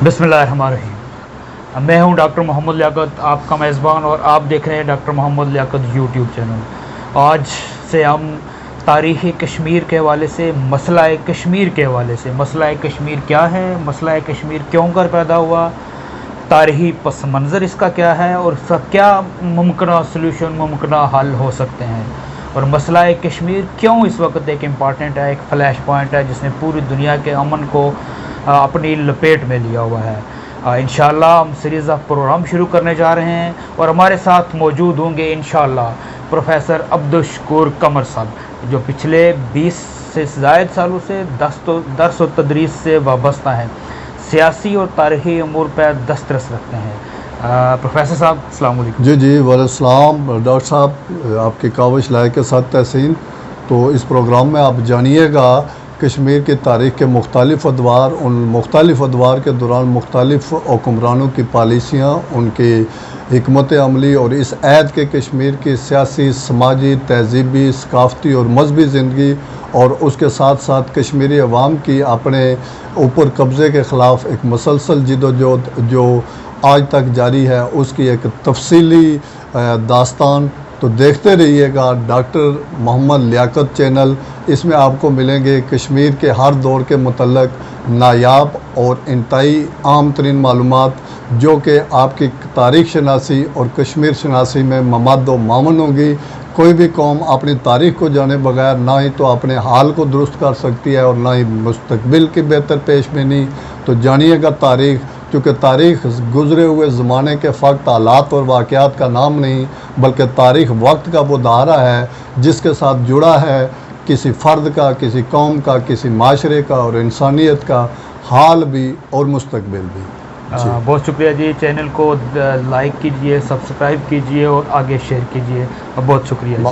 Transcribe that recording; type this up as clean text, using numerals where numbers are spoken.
बिस्मिल्लाहिर्रहमानिर्रहीम। मैं हूं डॉक्टर मोहम्मद लियाकत, आपका मेज़बान, और आप देख रहे हैं doctor Mohammad Liaquat YouTube channel. आज से हम तारीख़ कश्मीर के हवाले से, मसला कश्मीर के हवाले से, मसला कश्मीर क्या है, मसला कश्मीर क्यों कर पैदा हुआ, तारीख़ी पस मंज़र इसका क्या है और इसका क्या मुमकिन सलूशन, मुमकिन हल हो सकते हैं, और मसला कश्मीर क्यों इस वक्त एक इम्पॉर्टेंट है, एक फ्लैश पॉइंट है जिसने पूरी दुनिया के अमन को अपनी लपेट में लिया हुआ है। इंशाअल्लाह हम सीरीज़ ऑफ प्रोग्राम शुरू करने जा रहे हैं और हमारे साथ मौजूद होंगे इंशाअल्लाह प्रोफेसर अब्दुल शकूर कमर साहब, जो पिछले 20 से ज़ायद सालों से दर्स व तदरीस से वाबस्ता हैं, सियासी और तारीख़ी अमूर पर दस्तरस रखते हैं। प्रोफेसर साहब अस्सलाम वालेकुम। जी वालेकुम डॉक्टर साहब, आपकी काविश लायक के साथ तहसीन। तो इस प्रोग्राम में आप जानिएगा कश्मीर की तारीख़ के मुख्तलिफ़ अदवार, उन मुख्तलिफ़ अदवार के दौरान मुख्तलिफ़ हुक्मरानों की पॉलिसियाँ, उनकी हिकमत अमली और इस ऐद के कश्मीर की सियासी, समाजी, तहज़ीबी, सकाफ़ती और मजहबी ज़िंदगी, और उसके साथ साथ कश्मीरी अवाम की अपने ऊपर कब्ज़े के ख़िलाफ़ एक मुसलसल जिदोजहद जो आज तक जारी है, उसकी एक तफसीली दास्तान। तो देखते रहिएगा डॉक्टर मोहम्मद लियाकत चैनल। इसमें आपको मिलेंगे कश्मीर के हर दौर के मुतल्लक नायाब और इंतहाई आम तरीन मालूमात, जो कि आपकी तारीख़ शनासी और कश्मीर शनासी में ममाद व मामन होंगी। कोई भी कौम अपनी तारीख़ को जाने बगैर ना ही तो अपने हाल को दुरुस्त कर सकती है और ना ही मुस्तकबिल की बेहतर पेशबीनी। तो जानिएगा तारीख़, क्योंकि तारीख़ गुज़रे हुए ज़माने के फ़क्त हालात और वाक़यात का नाम नहीं, बल्कि तारीख़ वक्त का वो दायरा है जिसके साथ जुड़ा है किसी फ़र्द का, किसी कौम का, किसी माशरे का और इंसानियत का हाल भी और मुस्तकबिल भी। बहुत शुक्रिया जी। चैनल को लाइक कीजिए, सब्सक्राइब कीजिए और आगे शेयर कीजिए। बहुत शुक्रिया जी।